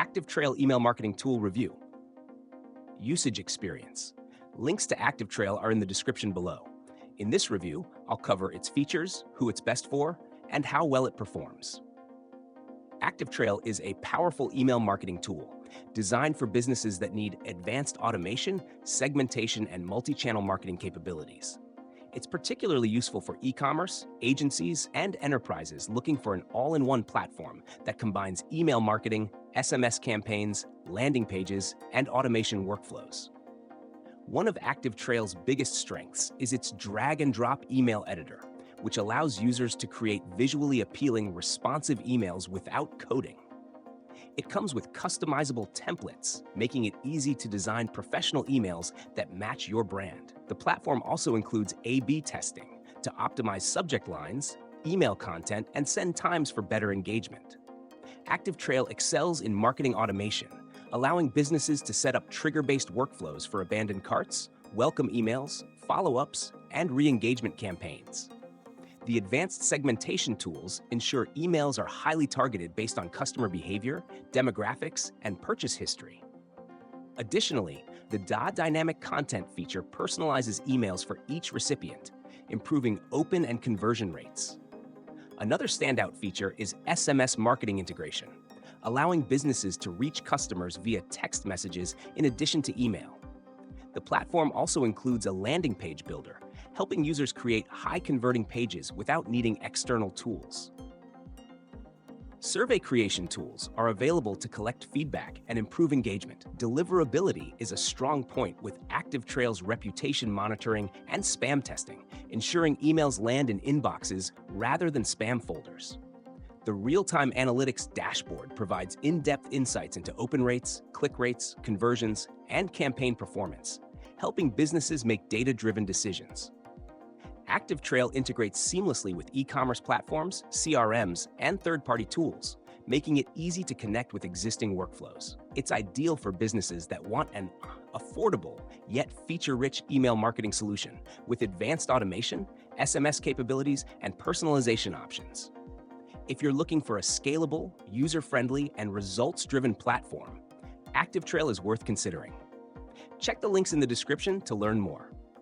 ActiveTrail Email Marketing Tool Review. Usage Experience. Links to ActiveTrail are in the description below. In this review, I'll cover its features, who it's best for, and how well it performs. ActiveTrail is a powerful email marketing tool designed for businesses that need advanced automation, segmentation, and multi-channel marketing capabilities. It's particularly useful for e-commerce, agencies, and enterprises looking for an all-in-one platform that combines email marketing, SMS campaigns, landing pages, and automation workflows. One of ActiveTrail's biggest strengths is its drag-and-drop email editor, which allows users to create visually appealing, responsive emails without coding. It comes with customizable templates, making it easy to design professional emails that match your brand. The platform also includes A/B testing to optimize subject lines, email content, and send times for better engagement. ActiveTrail excels in marketing automation, allowing businesses to set up trigger-based workflows for abandoned carts, welcome emails, follow-ups, and re-engagement campaigns. The advanced segmentation tools ensure emails are highly targeted based on customer behavior, demographics, and purchase history. Additionally, the dynamic content feature personalizes emails for each recipient, improving open and conversion rates. Another standout feature is SMS marketing integration, allowing businesses to reach customers via text messages in addition to email. The platform also includes a landing page builder, helping users create high-converting pages without needing external tools. Survey creation tools are available to collect feedback and improve engagement. Deliverability is a strong point with ActiveTrail's reputation monitoring and spam testing, ensuring emails land in inboxes rather than spam folders. The real-time analytics dashboard provides in-depth insights into open rates, click rates, conversions, and campaign performance, helping businesses make data-driven decisions. ActiveTrail integrates seamlessly with e-commerce platforms, CRMs, and third-party tools, making it easy to connect with existing workflows. It's ideal for businesses that want an affordable yet feature-rich email marketing solution with advanced automation, SMS capabilities, and personalization options. If you're looking for a scalable, user-friendly, and results-driven platform, ActiveTrail is worth considering. Check the links in the description to learn more.